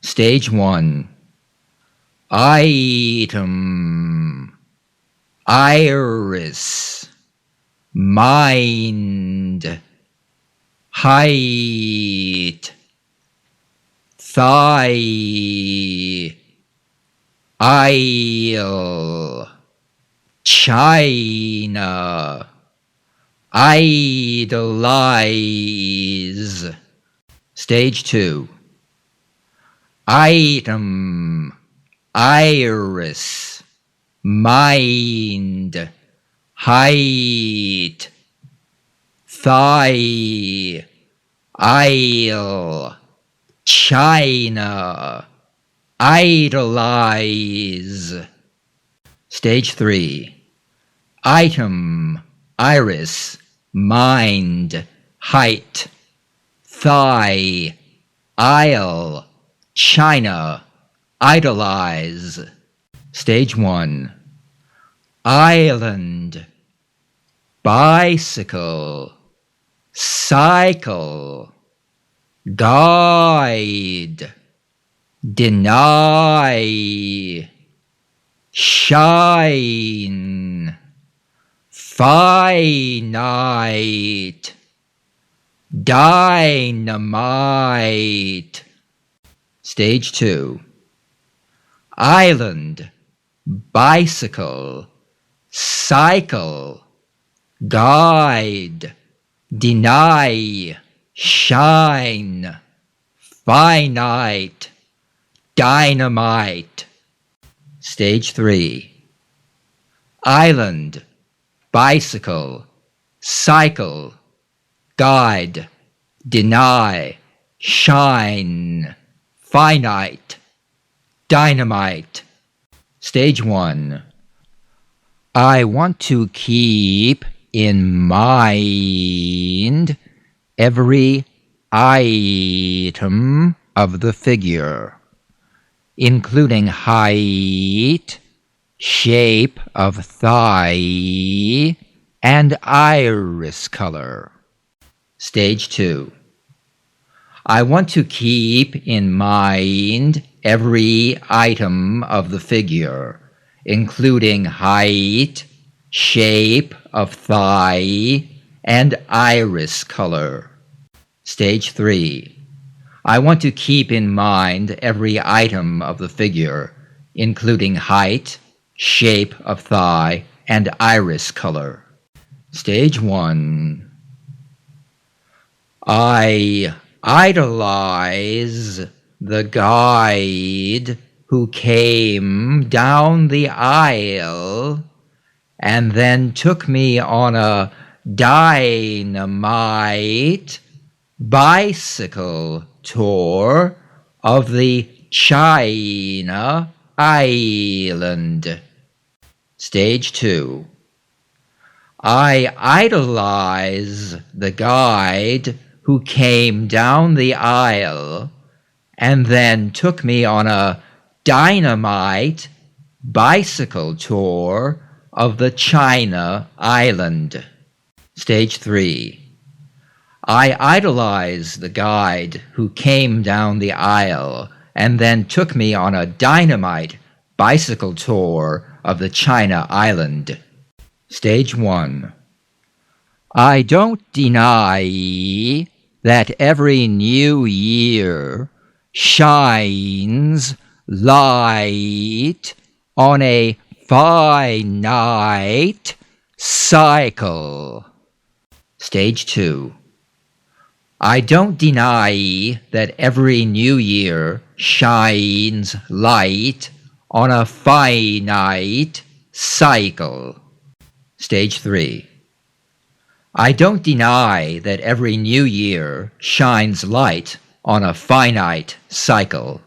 Stage 1. Item, iris, mind, height, thigh, isle, China, idolize. Stage 2. Item, iris, mind, height, thigh, isle, China, idolize. Stage 3. Item, iris, mind, height, thigh, isle, China, idolize. Stage 1. Island, bicycle, cycle, guide, deny, shine, finite, dynamite. Stage 2. Island, bicycle, cycle, guide, deny, shine, finite, dynamite. Stage 3. Island, bicycle, cycle, guide, deny, shine, finite, dynamite. Stage 1. I want to keep in mind every item of the figure, including height, shape of thigh, and iris color. Stage 2. I want to keep in mind every item of the figure, including height, shape of thigh, and iris color. Stage 3. I want to keep in mind every item of the figure, including height, shape of thigh, and iris color. Stage 1. I idolize the guide who came down the aisle and then took me on a dynamite bicycle tour of the China island. Stage 2. I idolize the guide who came down the aisle and then took me on a dynamite bicycle tour of the China island. Stage 3. I idolize the guide who came down the aisle and then took me on a dynamite bicycle tour of the China island. Stage 1. I don't deny that every new year shines light on a finite cycle. Stage 2. I don't deny that every new year shines light on a finite cycle. Stage 3. I don't deny that every new year shines light on a finite cycle.